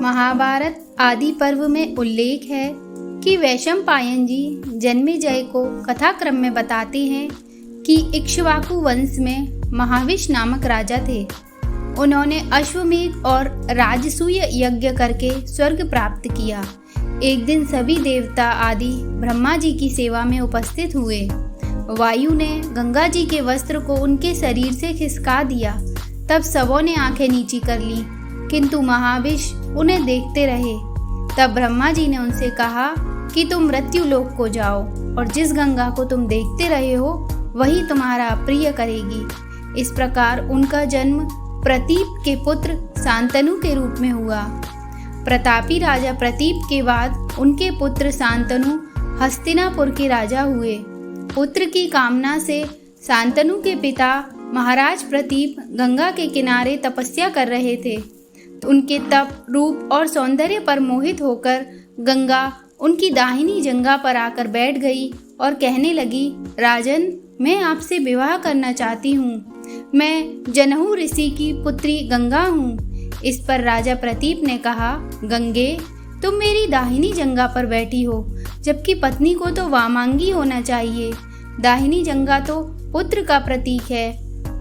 महाभारत आदि पर्व में उल्लेख है कि वैशंपायन जी जन्मेजय को कथाक्रम में बताते हैं कि इक्ष्वाकु वंश में महाविश नामक राजा थे। उन्होंने अश्वमेध और राजसूय यज्ञ करके स्वर्ग प्राप्त किया। एक दिन सभी देवता आदि ब्रह्मा जी की सेवा में उपस्थित हुए। वायु ने गंगा जी के वस्त्र को उनके शरीर से खिसका दिया। तब सबों ने आंखें नीची कर ली, किंतु महाविश उन्हें देखते रहे। तब ब्रह्मा जी ने उनसे कहा कि तुम मृत्यु लोक को जाओ और जिस गंगा को तुम देखते रहे हो वही तुम्हारा प्रिय करेगी। इस प्रकार उनका जन्म प्रतीप के पुत्र शांतनु के रूप में हुआ। प्रतापी राजा प्रतीप के बाद उनके पुत्र शांतनु हस्तिनापुर के राजा हुए। पुत्र की कामना से शांतनु के पिता महाराज प्रतीप गंगा के किनारे तपस्या कर रहे थे। उनके तप, रूप और सौंदर्य पर मोहित होकर गंगा उनकी दाहिनी जंघा पर आकर बैठ गई और कहने लगी, राजन, मैं आपसे विवाह करना चाहती हूँ। मैं जनहू ऋषि की पुत्री गंगा हूँ। इस पर राजा प्रतीप ने कहा, गंगे, तुम मेरी दाहिनी जंघा पर बैठी हो, जबकि पत्नी को तो वामांगी होना चाहिए। दाहिनी जंघा तो पुत्र का प्रतीक है,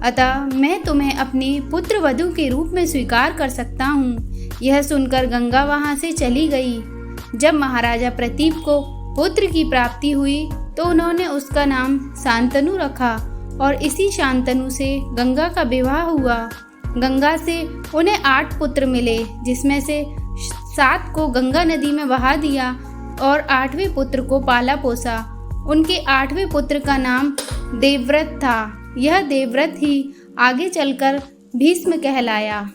अतः मैं तुम्हें अपने पुत्र वधू के रूप में स्वीकार कर सकता हूँ। यह सुनकर गंगा वहाँ से चली गई। जब महाराजा प्रतीप को पुत्र की प्राप्ति हुई तो उन्होंने उसका नाम शांतनु रखा और इसी शांतनु से गंगा का विवाह हुआ। गंगा से उन्हें 8 पुत्र मिले, जिसमें से 7 को गंगा नदी में बहा दिया और 8वें पुत्र को पाला पोसा। उनके 8वें पुत्र का नाम देवव्रत था। यह देवव्रत ही आगे चलकर भीष्म कहलाया।